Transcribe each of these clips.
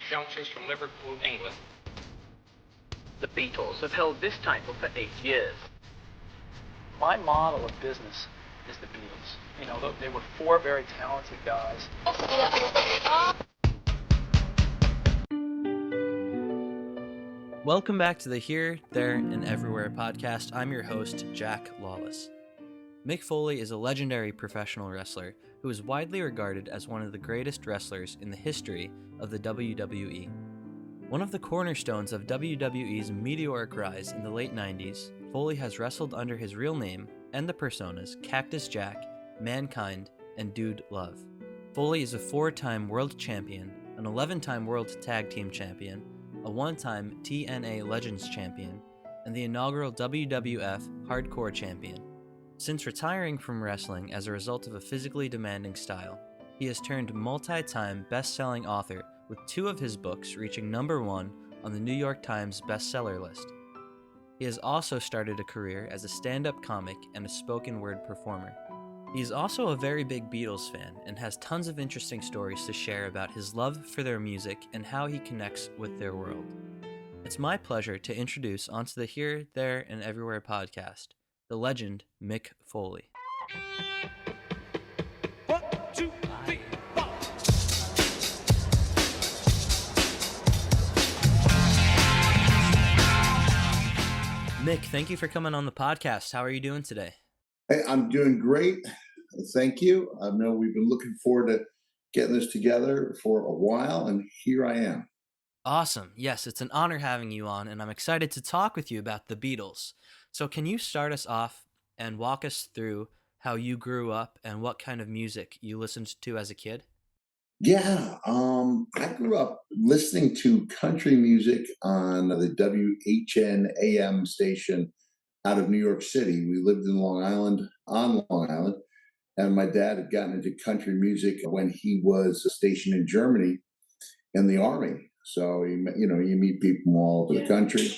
youngsters from Liverpool, England. The Beatles have held this title for 8 years. My model of business is the Beatles. You know, they were four very talented guys. Welcome back to the Here, There, and Everywhere podcast. I'm your host, Jack Lawless. Mick Foley is a legendary professional wrestler who is widely regarded as one of the greatest wrestlers in the history of the WWE. One of the cornerstones of WWE's meteoric rise in the late 90s, Foley has wrestled under his real name and the personas Cactus Jack, Mankind, and Dude Love. Foley is a 4-time world champion, an 11-time world tag team champion, a 1-time TNA Legends Champion, and the inaugural WWF Hardcore Champion. Since retiring from wrestling as a result of a physically demanding style, he has turned multi-time best-selling author with 2 of his books reaching number 1 on the New York Times bestseller list. He has also started a career as a stand-up comic and a spoken word performer. He is also a very big Beatles fan and has tons of interesting stories to share about his love for their music and how he connects with their world. It's my pleasure to introduce onto the Here, There, and Everywhere podcast, the legend Mick Foley. 1, 2, 3, 4. Mick, thank you for coming on the podcast. How are you doing today? Hey, I'm doing great. Thank you. I know we've been looking forward to getting this together for a while, and here I am. Awesome. Yes, it's an honor having you on, and I'm excited to talk with you about the Beatles. So can you start us off and walk us through how you grew up and what kind of music you listened to as a kid? Yeah, I grew up listening to country music on the WHN AM station out of New York City. We lived in Long Island, and my dad had gotten into country music when he was stationed in Germany in the Army. So, you meet people from all over the country.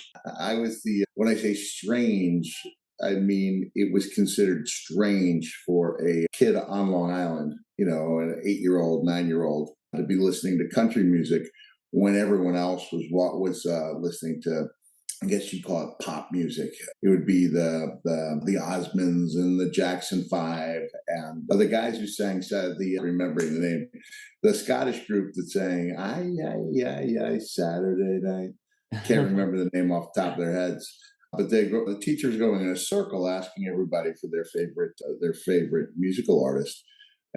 When I say strange, I mean, it was considered strange for a kid on Long Island, an 8-year-old, 9-year-old, to be listening to country music when everyone else was listening to, I guess you'd call it pop music. It would be the Osmonds and the Jackson 5 and the guys who sang, remembering the name, the Scottish group that sang, "Aye, Saturday night." Can't remember the name off the top of their heads. But the teachers going in a circle asking everybody for their favorite musical artist.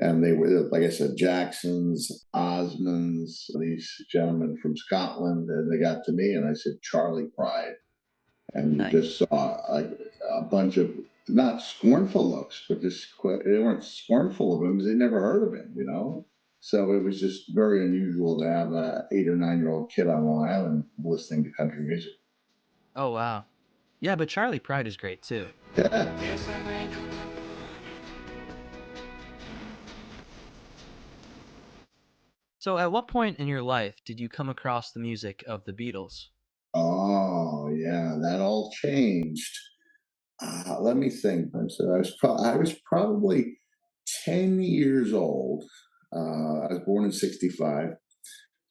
And they were, like I said, Jacksons, Osmonds, these gentlemen from Scotland. And they got to me and I said, Charlie Pride. And Nice. You just saw a bunch of, not scornful looks, but just, they weren't scornful of him because they never heard of him, So it was just very unusual to have an 8 or 9-year-old kid on Long Island listening to country music. Oh, wow. Yeah, but Charlie Pride is great too. Yeah. So at what point in your life did you come across the music of the Beatles? Oh, yeah, that all changed. Let me think. So I was probably 10 years old. I was born in 65.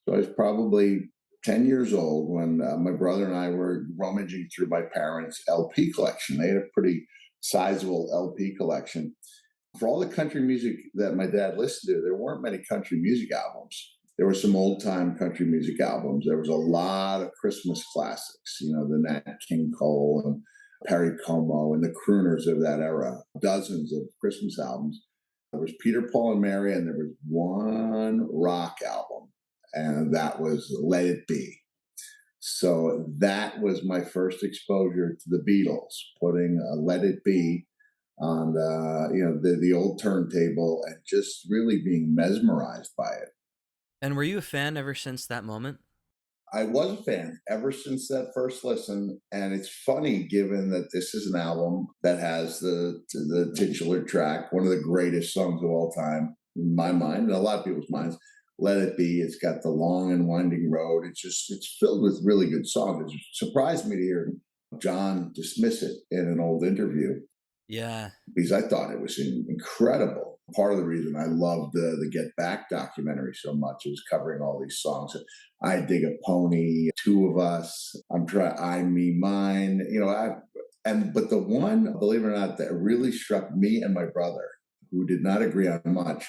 So I was probably 10 years old when my brother and I were rummaging through my parents' LP collection. They had a pretty sizable LP collection. For all the country music that my dad listened to, there weren't many country music albums. There were some old-time country music albums. There was a lot of Christmas classics, the Nat King Cole and Perry Como and the crooners of that era, dozens of Christmas albums. There was Peter, Paul, and Mary, and there was one rock album, and that was Let It Be. So that was my first exposure to the Beatles, putting Let It Be on the old turntable and just really being mesmerized by it. And were you a fan ever since that moment? I was a fan ever since that first listen. And it's funny, given that this is an album that has the titular track, one of the greatest songs of all time, in my mind, and a lot of people's minds, Let It Be. It's got the long and winding road. It's filled with really good songs. It surprised me to hear John dismiss it in an old interview. Yeah. Because I thought it was incredible. part of the reason I loved the Get Back documentary so much. It was covering all these songs. I Dig a Pony, Two of Us, I, Me, Mine. But the one, believe it or not, that really struck me and my brother, who did not agree on much,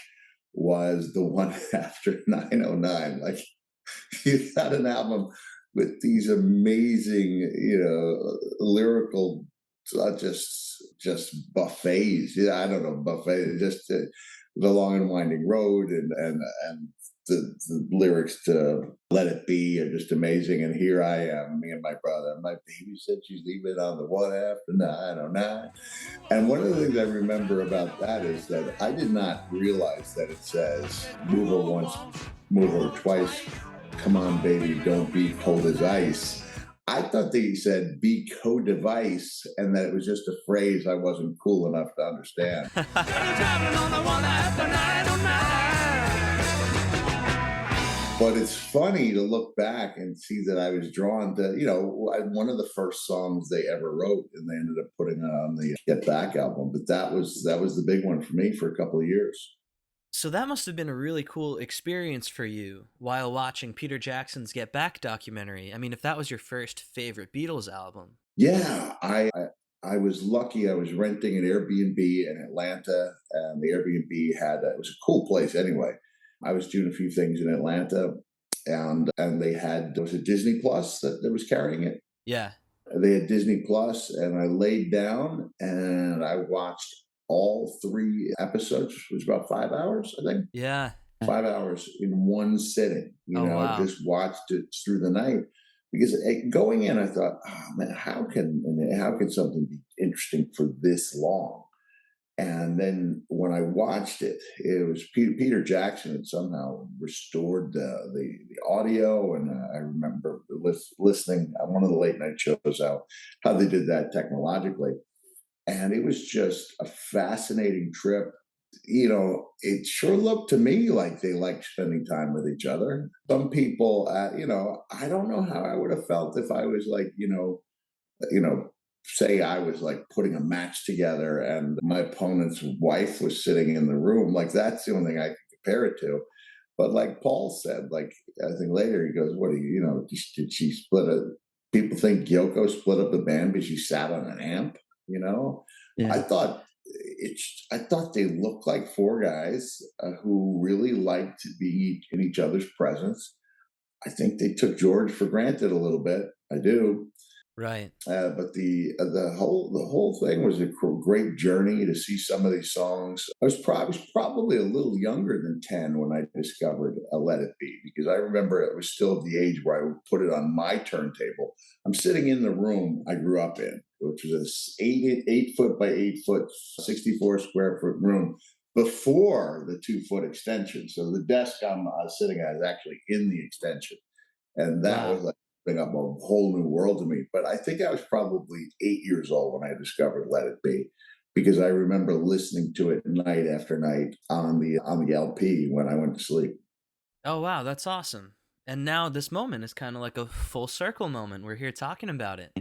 was the one after 909. Like, you had an album with these amazing, lyrical, just buffets. Yeah, I don't know, buffet. Just the Long and Winding Road and the lyrics to Let It Be are just amazing. And here I am, me and my brother. My baby said she's leaving on the one after 909. And one of the things I remember about that is that I did not realize that it says, move her once, move her twice. Come on, baby, don't be cold as ice. I thought that he said be co-device, and that it was just a phrase I wasn't cool enough to understand. But it's funny to look back and see that I was drawn to, one of the first songs they ever wrote, and they ended up putting it on the Get Back album. But that was the big one for me for a couple of years. So that must have been a really cool experience for you while watching Peter Jackson's Get Back documentary. I mean, if that was your first favorite Beatles album. Yeah, I was lucky. I was renting an Airbnb in Atlanta, and the Airbnb it was a cool place anyway. I was doing a few things in Atlanta, and there was a Disney Plus that was carrying it. Yeah. They had Disney Plus, and I laid down and I watched all 3 episodes, which was about 5 hours, I think. Yeah. 5 hours in one sitting. Wow. Just watched it through the night. Because going in, I thought, oh man, how can something be interesting for this long? And then when I watched it, it was Peter Jackson had somehow restored the audio, and I remember listening on one of the late night shows how they did that technologically. And it was just a fascinating trip. It sure looked to me like they liked spending time with each other. Some people, I don't know how I would have felt if I was like, say I was like putting a match together and my opponent's wife was sitting in the room. Like, that's the only thing I could compare it to. But like Paul said, like, I think later he goes, what do did she split people think Yoko split up the band because she sat on an amp, Yeah. I thought they looked like 4 guys who really liked to be in each other's presence. I think they took George for granted a little bit. I do. Right. But the whole thing was a great journey to see some of these songs. I was probably a little younger than 10 when I discovered Let It Be, because I remember it was still at the age where I would put it on my turntable. I'm sitting in the room I grew up in, which was a 8 foot by 8 foot, 64 square foot room before the 2 foot extension. So the desk I'm sitting at is actually in the extension, and that was like up a whole new world to me. But I think I was probably 8 years old when I discovered Let It Be, because I remember listening to it night after night on the LP when I went to sleep. Oh, wow. That's awesome. And now this moment is kind of like a full circle moment. We're here talking about it.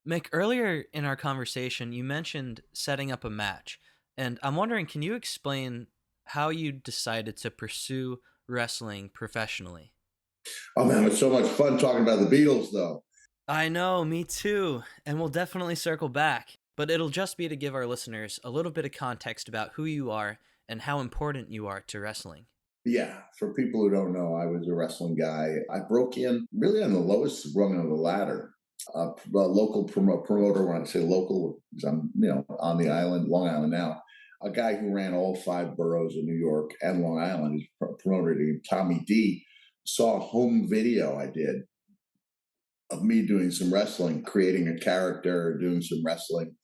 Mick, earlier in our conversation, you mentioned setting up a match. And I'm wondering, can you explain how you decided to pursue wrestling professionally? Oh man, it's so much fun talking about the Beatles, though. I know, me too. And we'll definitely circle back. But it'll just be to give our listeners a little bit of context about who you are and how important you are to wrestling. Yeah, for people who don't know, I was a wrestling guy. I broke in really on the lowest rung of the ladder. A local promoter, when I say local, because I'm on the island, Long Island now. A guy who ran all 5 boroughs of New York and Long Island, his promoter named Tommy D, saw a home video I did of me doing some wrestling, creating a character, doing some wrestling.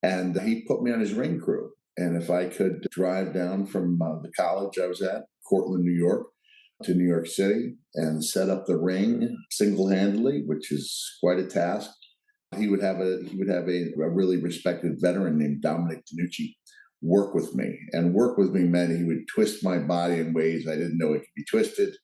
And he put me on his ring crew. And if I could drive down from the college I was at, Cortland, New York, to New York City and set up the ring single-handedly, which is quite a task, he would have a really respected veteran named Dominic Danucci work with me. And work with me meant he would twist my body in ways I didn't know it could be twisted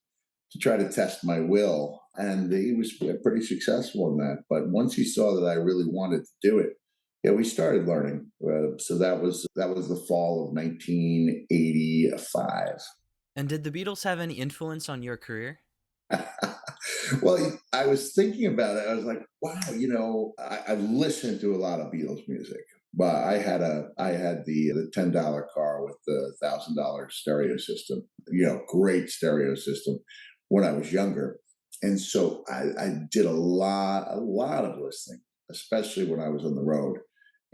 to try to test my will. And he was pretty successful in that. But once he saw that I really wanted to do it, Yeah, we started learning. So that was the fall of 1985. And did the Beatles have any influence on your career? Well, I was thinking about it. I was like, wow, I listened to a lot of Beatles music, but I had the $10 car with the $1,000 stereo system, great stereo system when I was younger. And so I did a lot of listening, especially when I was on the road.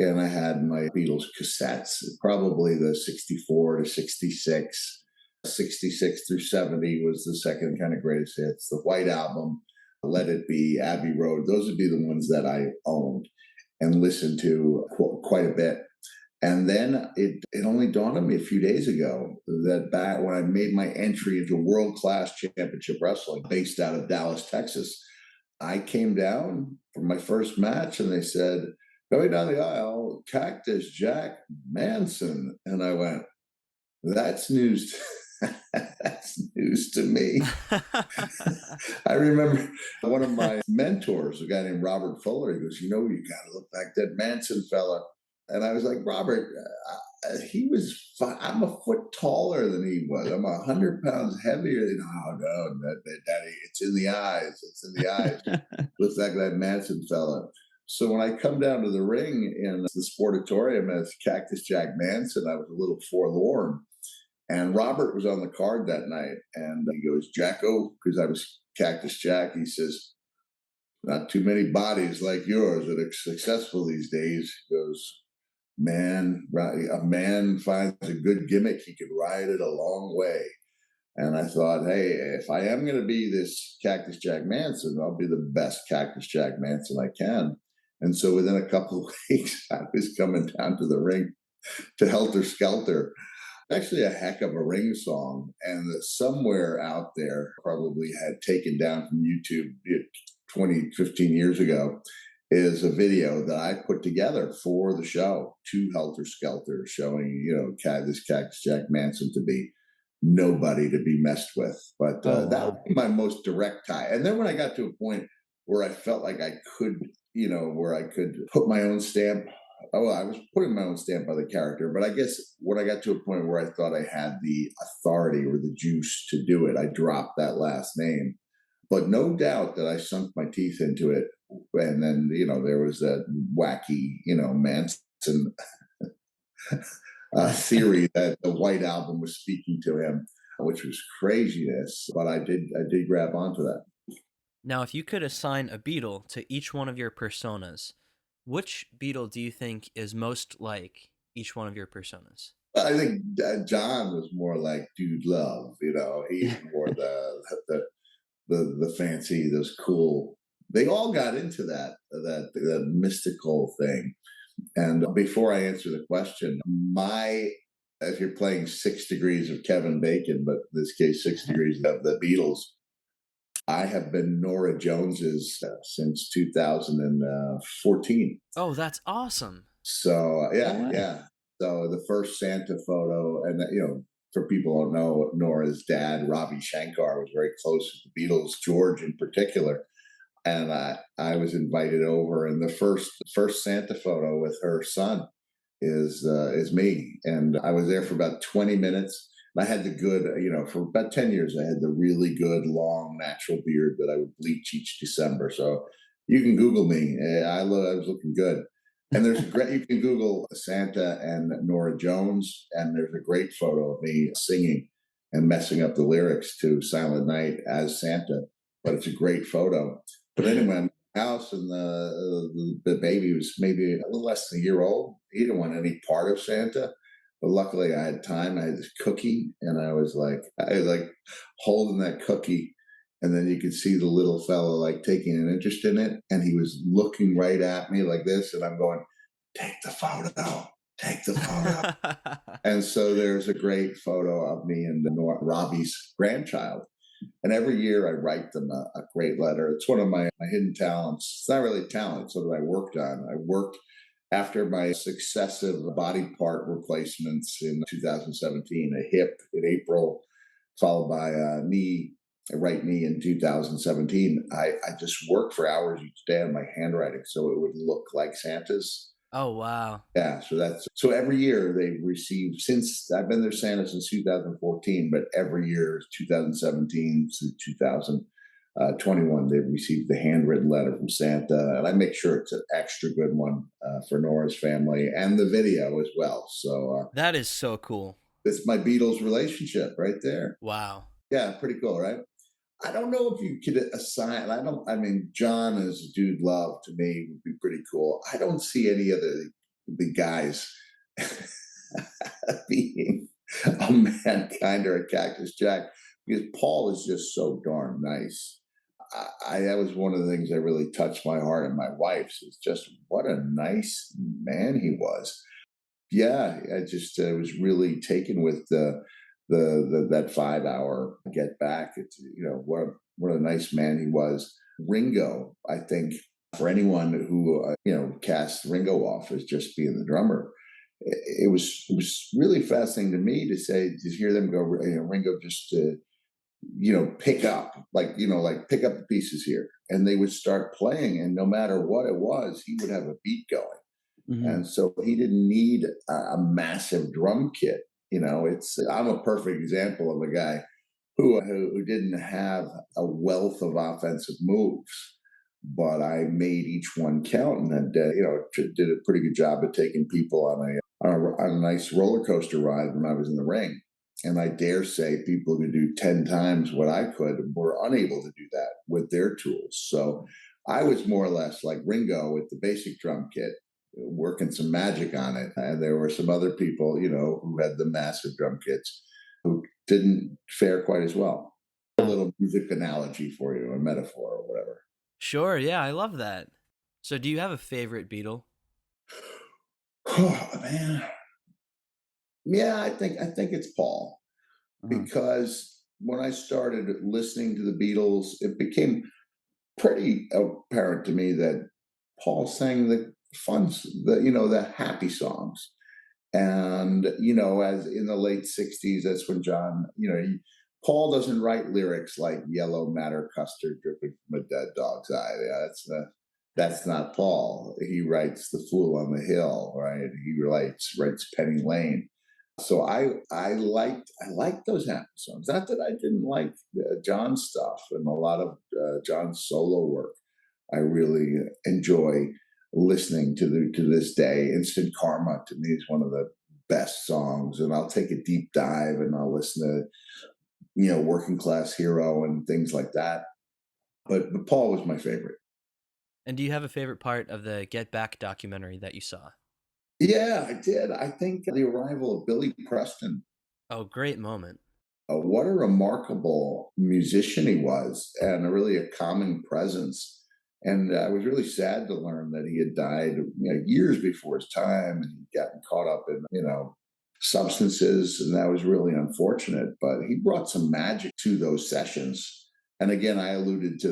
And I had my Beatles cassettes, probably the 64 to 66. 66 through 70 was the second kind of greatest hits. The White Album, Let It Be, Abbey Road, those would be the ones that I owned and listened to quite a bit. And then it only dawned on me a few days ago that back when I made my entry into world-class championship wrestling based out of Dallas, Texas, I came down for my first match and they said, going down the aisle, Cactus Jack Manson. And I went, that's news. That's news to me. I remember one of my mentors, a guy named Robert Fuller, he goes, you got to look like that Manson fella. And I was like, Robert, he was I'm a foot taller than he was. I'm 100 pounds heavier. No, Daddy, it's in the eyes. It's in the eyes. Looks like that Manson fella. So when I come down to the ring in the Sportatorium as Cactus Jack Manson, I was a little forlorn. And Robert was on the card that night. And he goes, Jacko, because I was Cactus Jack, he says, not too many bodies like yours that are successful these days. He goes, a man finds a good gimmick, he could ride it a long way. And I thought, hey, if I am going to be this Cactus Jack Manson, I'll be the best Cactus Jack Manson I can. And so within a couple of weeks, I was coming down to the ring to Helter Skelter. Actually a heck of a ring song. And somewhere out there, probably had taken down from YouTube 20, 15 years ago, is a video that I put together for the show to Helter Skelter, showing, this Cactus Jack Manson to be nobody to be messed with. But that would be my most direct tie. And then when I got to a point where I felt like I could, where I could put my own stamp. Oh, I was putting my own stamp on the character, but I guess when I got to a point where I thought I had the authority or the juice to do it, I dropped that last name. But no doubt that I sunk my teeth into it. And then, there was that wacky, Manson theory that the White Album was speaking to him, which was craziness. But I did grab onto that. Now, if you could assign a Beatle to each one of your personas, which Beatle do you think is most like each one of your personas? I think John was more like Dude Love. He wore the fancy, those cool. They all got into that mystical thing. And before I answer the question, as you're playing 6 degrees of Kevin Bacon, but in this case 6 degrees of the Beatles, I have been Norah Jones's since 2014. Oh, that's awesome. So, yeah. So the first Santa photo, and, for people who don't know, Nora's dad, Ravi Shankar, was very close with the Beatles, George in particular. And I was invited over, and the first Santa photo with her son is me. And I was there for about 20 minutes. I had the good, for about 10 years, I had the really good, long, natural beard that I would bleach each December. So you can Google me. I was looking good. And you can Google Santa and Norah Jones, and there's a great photo of me singing and messing up the lyrics to Silent Night as Santa. But it's a great photo. But anyway, I'm in the house, and the baby was maybe a little less than a year old. He didn't want any part of Santa. But luckily, I had time. I had this cookie, and I was like holding that cookie, and then you could see the little fellow taking an interest in it, and he was looking right at me like this, and I'm going, "Take the photo, take the photo." And so there's a great photo of me and Robbie's grandchild, and every year I write them a great letter. It's one of my hidden talents. It's not really a talent; it's what I worked on. I worked. After my successive body part replacements in 2017, a hip in April, followed by a right knee in 2017, I just worked for hours each day on my handwriting so it would look like Santa's. Oh, wow. Yeah, so every year they've received, since I've been their Santa since 2014, but every year 2017 to 2021 they've received the handwritten letter from Santa, and I make sure it's an extra good one for Nora's family and the video as well. So That is so cool. it's my Beatles relationship right there. Wow. Yeah, pretty cool, right? I don't know if you could assign. I mean, John as Dude Love to me would be pretty cool. I don't see any of the guys being a Mankind or a Cactus Jack, because Paul is just so darn nice. That was one of the things that really touched my heart and my wife's. Is just what a nice man he was. Yeah, I just was really taken with that 5 hour get back. It's, what a nice man he was. Ringo, I think, for anyone who cast Ringo off as just being the drummer, it was really fascinating to me to hear them go, Ringo just pick up, pick up the pieces here, and they would start playing, and no matter what it was, he would have a beat going. And so he didn't need a massive drum kit. I'm a perfect example of a guy who didn't have a wealth of offensive moves, but I made each one count, and did a pretty good job of taking people on a nice roller coaster ride when I was in the ring. And I dare say people who could do 10 times what I could were unable to do that with their tools. So I was more or less like Ringo with the basic drum kit, working some magic on it. And there were some other people, who had the massive drum kits who didn't fare quite as well. A little music analogy for you, a metaphor or whatever. Sure, yeah, I love that. So do you have a favorite Beatle? Oh man. Yeah, I think it's Paul, because when I started listening to the Beatles, it became pretty apparent to me that Paul sang the the happy songs. And, as in the late 60s, that's when John, Paul doesn't write lyrics like yellow matter custard dripping from a dead dog's eye. Yeah, that's not Paul. He writes The Fool on the Hill, right? He writes Penny Lane. So I liked those happy songs. Not that I didn't like John's stuff, and a lot of John's solo work I really enjoy listening to this day. Instant Karma to me is one of the best songs, and I'll take a deep dive and I'll listen to Working Class Hero and things like that. But Paul was my favorite. And do you have a favorite part of the Get Back documentary that you saw? Yeah, I did. I think the arrival of Billy Preston. Oh, great moment. What a remarkable musician he was, and really a calming presence. And I was really sad to learn that he had died, years before his time, and he'd gotten caught up in, substances, and that was really unfortunate. But he brought some magic to those sessions. And again, I alluded to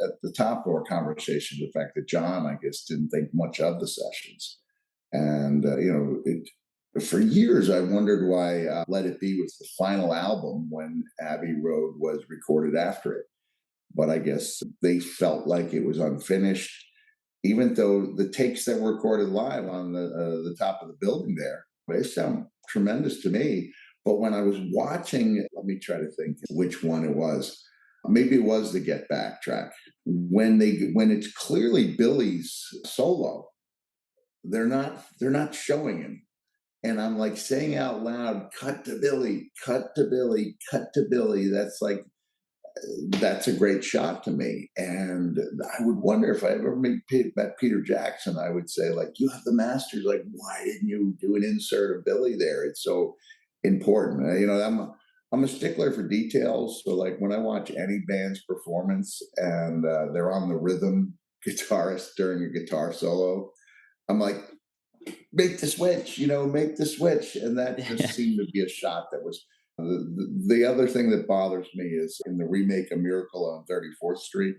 at the top of our conversation, the fact that John, I guess, didn't think much of the sessions, and for years, I wondered why Let It Be was the final album when Abbey Road was recorded after it. But I guess they felt like it was unfinished, even though the takes that were recorded live on the top of the building there, they sound tremendous to me. But when I was watching, let me try to think which one it was. Maybe it was the Get Back track. When it's clearly Billy's solo, they're not showing him. And I'm like saying out loud, cut to Billy, cut to Billy, cut to Billy. That's a great shot to me. And I would wonder if I ever met Peter Jackson, I would say, like, you have the masters. Like, why didn't you do an insert of Billy there? It's so important. I'm a stickler for details. So like when I watch any band's performance and they're on the rhythm guitarist during a guitar solo, I'm like, make the switch, make the switch. And that just seemed to be a shot that was the other thing that bothers me is in the remake of Miracle on 34th Street,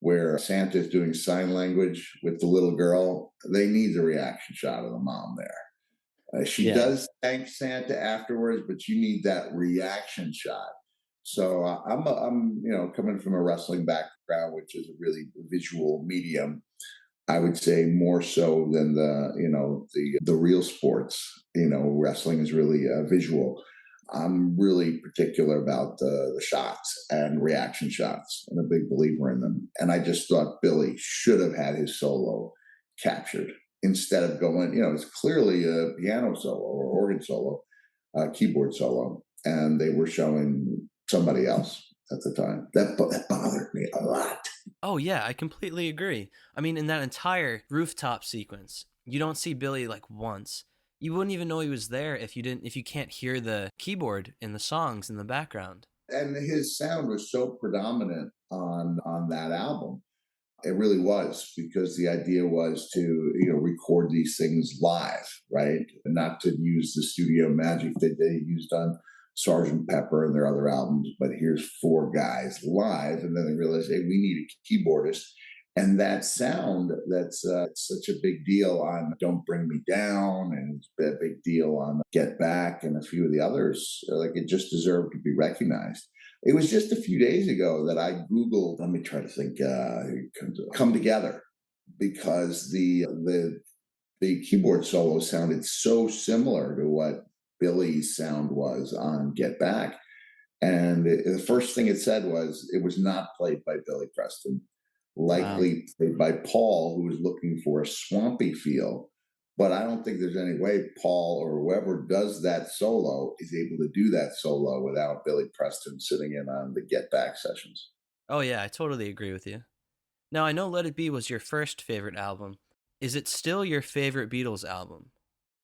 where Santa is doing sign language with the little girl. They need the reaction shot of the mom there. She does thank Santa afterwards, but you need that reaction shot. So I'm coming from a wrestling background, which is a really visual medium. I would say more so than the real sports. Wrestling is really visual. I'm really particular about the shots and reaction shots. I'm a big believer in them. And I just thought Billy should have had his solo captured instead of going, it's clearly a piano solo or organ solo, keyboard solo. And they were showing somebody else at the time. That bothered me a lot. Oh yeah, I completely agree. I mean, in that entire rooftop sequence, you don't see Billy like once. You wouldn't even know he was there if you can't hear the keyboard in the songs in the background. And his sound was so predominant on that album. It really was, because the idea was to record these things live, right? And not to use the studio magic that they used on Sgt. Pepper and their other albums, but here's four guys live, and then they realized, hey, we need a keyboardist. And that sound, that's such a big deal on Don't Bring Me Down, and it's a big deal on Get Back, and a few of the others. Like, it just deserved to be recognized. It was just a few days ago that I Googled, let me try to think, Come Together, because the keyboard solo sounded so similar to what Billy's sound was on Get Back. And the first thing it said was it was not played by Billy Preston, likely played by Paul, who was looking for a swampy feel. But I don't think there's any way Paul or whoever does that solo is able to do that solo without Billy Preston sitting in on the Get Back sessions. Oh yeah, I totally agree with you. Now, I know Let It Be was your first favorite album. Is it still your favorite Beatles album?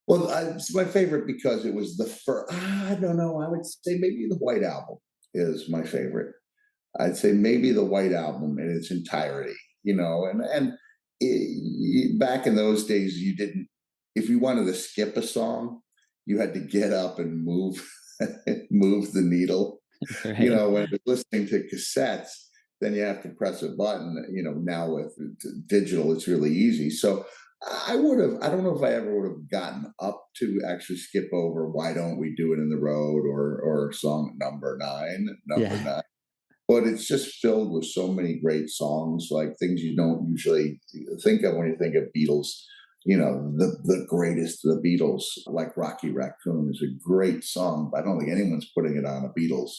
Well, it's my favorite because it was the first. I don't know. I would say maybe the White Album is my favorite. I'd say maybe the White Album in its entirety. Back in those days, you didn't. If you wanted to skip a song, you had to get up and move the needle. Right. When you're listening to cassettes, then you have to press a button. Now with digital, it's really easy. So I don't know if I ever would have gotten up to actually skip over Why Don't We Do It in the Road or song number 9. But it's just filled with so many great songs, like things you don't usually think of when you think of Beatles. The greatest of the Beatles, like Rocky Raccoon, is a great song, but I don't think anyone's putting it on a Beatles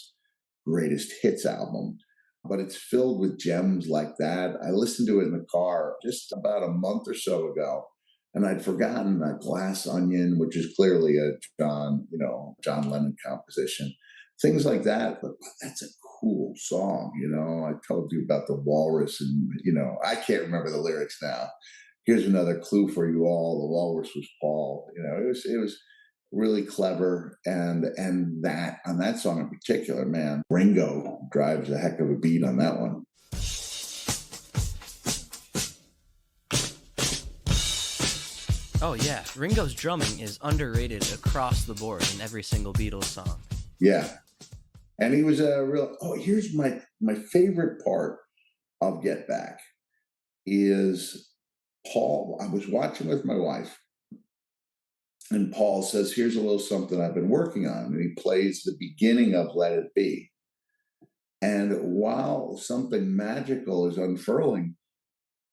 greatest hits album. But it's filled with gems like that. I listened to it in the car just about a month or so ago, and I'd forgotten that Glass Onion, which is clearly a John Lennon composition. Things like that, but that's a cool song. I told you about the walrus, and I can't remember the lyrics now. Here's another clue for you all: the walrus was Paul. It was really clever, and that on that song in particular, man, Ringo drives a heck of a beat on that one. Oh yeah, Ringo's drumming is underrated across the board in every single Beatles song. Yeah, and he was a real. Oh, here's my favorite part of Get Back is Paul. I was watching with my wife, and Paul says, here's a little something I've been working on. And he plays the beginning of Let It Be. And while something magical is unfurling,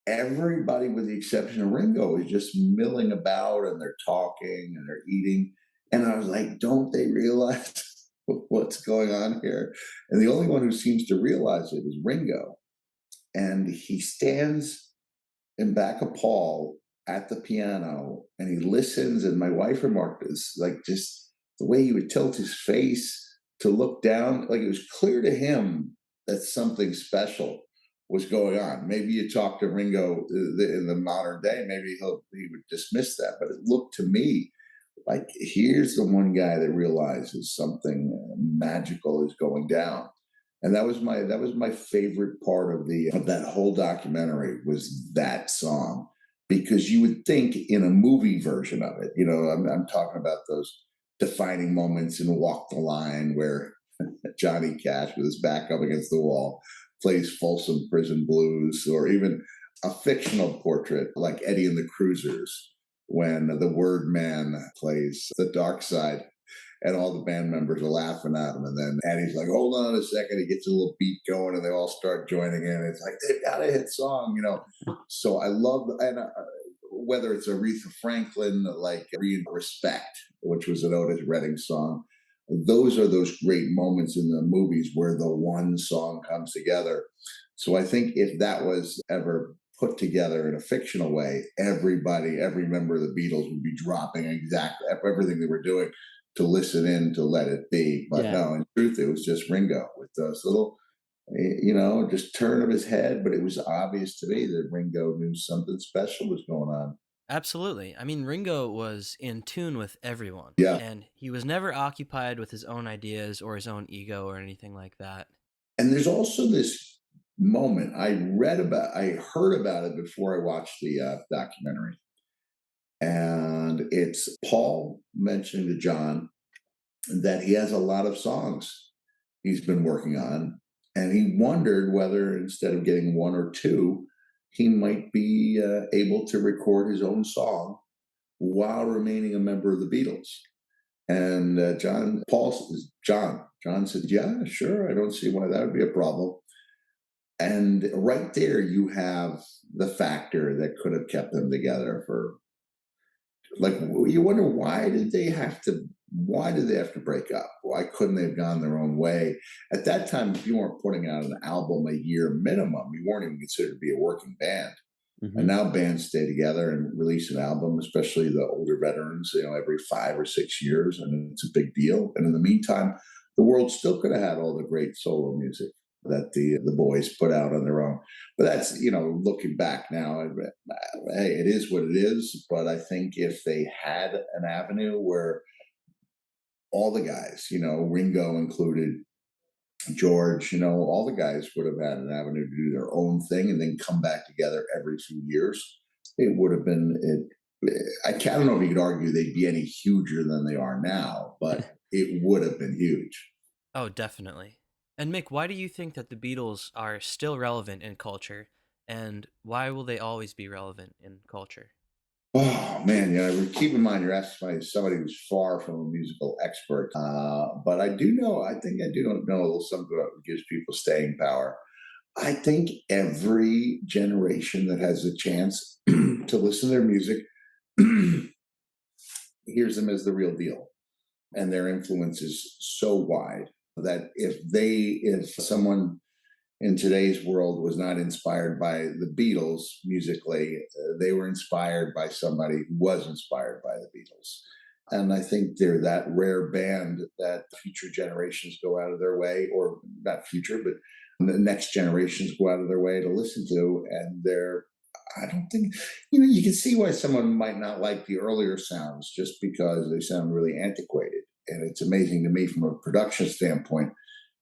everybody, with the exception of Ringo, is just milling about, and they're talking and they're eating. And I was like, don't they realize what's going on here? And the only one who seems to realize it is Ringo. And he stands in back of Paul at the piano, and he listens. And my wife remarked this, like, just the way he would tilt his face to look down, like it was clear to him that something special was going on. Maybe you talk to Ringo in the modern day, maybe he would dismiss that, but it looked to me like here's the one guy that realizes something magical is going down. And that was my favorite part of that whole documentary, was that song. Because you would think in a movie version of it, I'm talking about those defining moments in Walk the Line where Johnny Cash, with his back up against the wall, plays Folsom Prison Blues, or even a fictional portrait like Eddie and the Cruisers when the Word Man plays The Dark Side. and all the band members are laughing at him. And then Eddie's like, hold on a second. He gets a little beat going and they all start joining in. It's like, they've got a hit song, you know. So I love, and whether it's Aretha Franklin, like Respect, which was an Otis Redding song, those are those great moments in the movies where the one song comes together. So I think if that was ever put together in a fictional way, everybody, every member of the Beatles would be dropping exactly everything they were doing to listen in to Let It Be. But no, in truth, it was just Ringo with those little, you know, just turn of his head. But it was obvious to me that Ringo knew something special was going on. Absolutely. I mean, Ringo was in tune with everyone. Yeah. And he was never occupied with his own ideas or his own ego or anything like that. And there's also this moment I heard about it before I watched the documentary. And it's Paul mentioning to John that he has a lot of songs he's been working on. And he wondered whether instead of getting one or two, he might be able to record his own song while remaining a member of the Beatles. And John said, yeah, sure. I don't see why that would be a problem. And right there, you have the factor that could have kept them together for, like, you wonder why did they have to break up? Why couldn't they have gone their own way? At that time, if you weren't putting out an album a year minimum, you weren't even considered to be a working band. Mm-hmm. And now bands stay together and release an album, especially the older veterans, you know, every 5 or 6 years, and it's a big deal. And in the meantime, the world still could have had all the great solo music that the boys put out on their own. But that's, you know, looking back now, hey, it is what it is. But I think if they had an avenue where all the guys, you know, Ringo included, George, you know, all the guys would have had an avenue to do their own thing and then come back together every few years, it would have been, I don't know if you could argue they'd be any huger than they are now, but it would have been huge. Oh, definitely. And Mick, why do you think that the Beatles are still relevant in culture, and why will they always be relevant in culture? Oh man, yeah. Keep in mind, you're asking somebody who's far from a musical expert, but I do know. I think I do know a little something that gives people staying power. I think every generation that has a chance to listen to their music hears them as the real deal, and their influence is so wide that if someone in today's world was not inspired by the Beatles musically, they were inspired by somebody who was inspired by the Beatles. And I think they're that rare band that future generations go out of their way, or not future, but the next generations go out of their way to listen to. And I don't think, you know, you can see why someone might not like the earlier sounds just because they sound really antiquated. And it's amazing to me from a production standpoint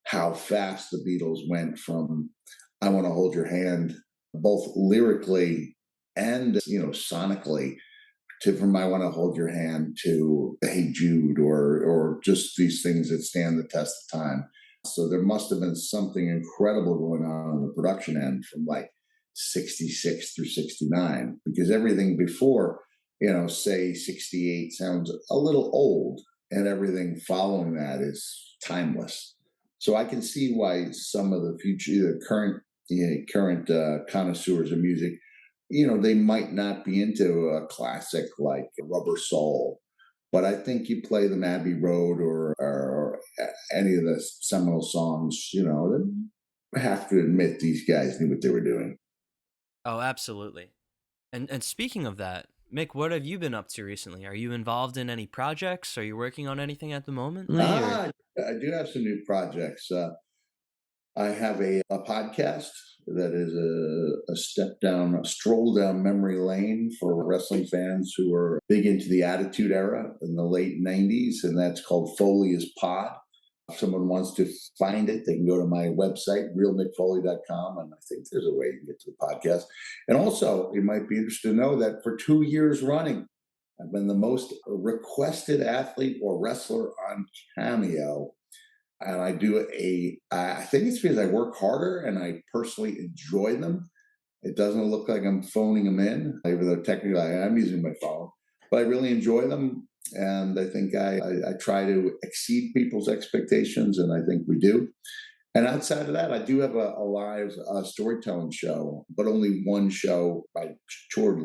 how fast the Beatles went from I Want to Hold Your Hand, both lyrically and, you know, sonically, from I Want to Hold Your Hand to Hey Jude, or just these things that stand the test of time. So there must have been something incredible going on the production end from like 66 through 69, because everything before, you know, say 68 sounds a little old, and everything following that is timeless. So I can see why some of the future, current connoisseurs of music, you know, they might not be into a classic like Rubber Soul, but I think you play them Abbey Road or any of the seminal songs, you know, I have to admit these guys knew what they were doing. Oh, absolutely. And speaking of that, Mick, what have you been up to recently? Are you involved in any projects? Are you working on anything at the moment? I do have some new projects. I have a podcast that is a stroll down memory lane for wrestling fans who are big into the Attitude Era in the late 90s, and that's called Foley is Pod. If someone wants to find it, they can go to my website, realmickfoley.com, and I think there's a way you can get to the podcast. And also, you might be interested to know that for 2 years running, I've been the most requested athlete or wrestler on Cameo. And I think it's because I work harder and I personally enjoy them. It doesn't look like I'm phoning them in, even though technically I am using my phone, but I really enjoy them. And I think I try to exceed people's expectations, and I think we do. And outside of that, I do have a live storytelling show, but only one show. I toured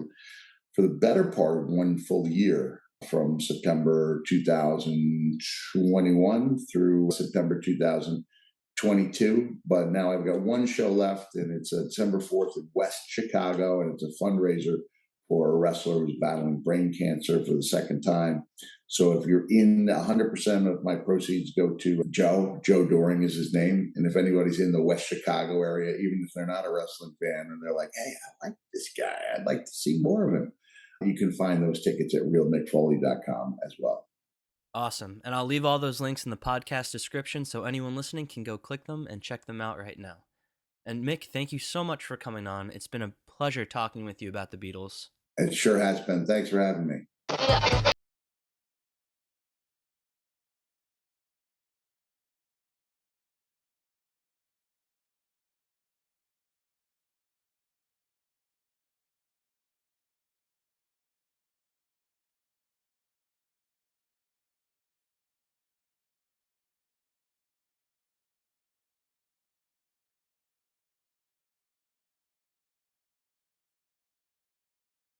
for the better part of one full year from September 2021 through September 2022. But now I've got one show left, and it's December 4th in West Chicago, and it's a fundraiser for a wrestler who's battling brain cancer for the second time. So if you're in, 100% of my proceeds go to Joe. Joe Doring is his name. And if anybody's in the West Chicago area, even if they're not a wrestling fan, and they're like, hey, I like this guy, I'd like to see more of him, you can find those tickets at realmickfoley.com as well. Awesome. And I'll leave all those links in the podcast description so anyone listening can go click them and check them out right now. And Mick, thank you so much for coming on. It's been a pleasure talking with you about the Beatles. It sure has been. Thanks for having me.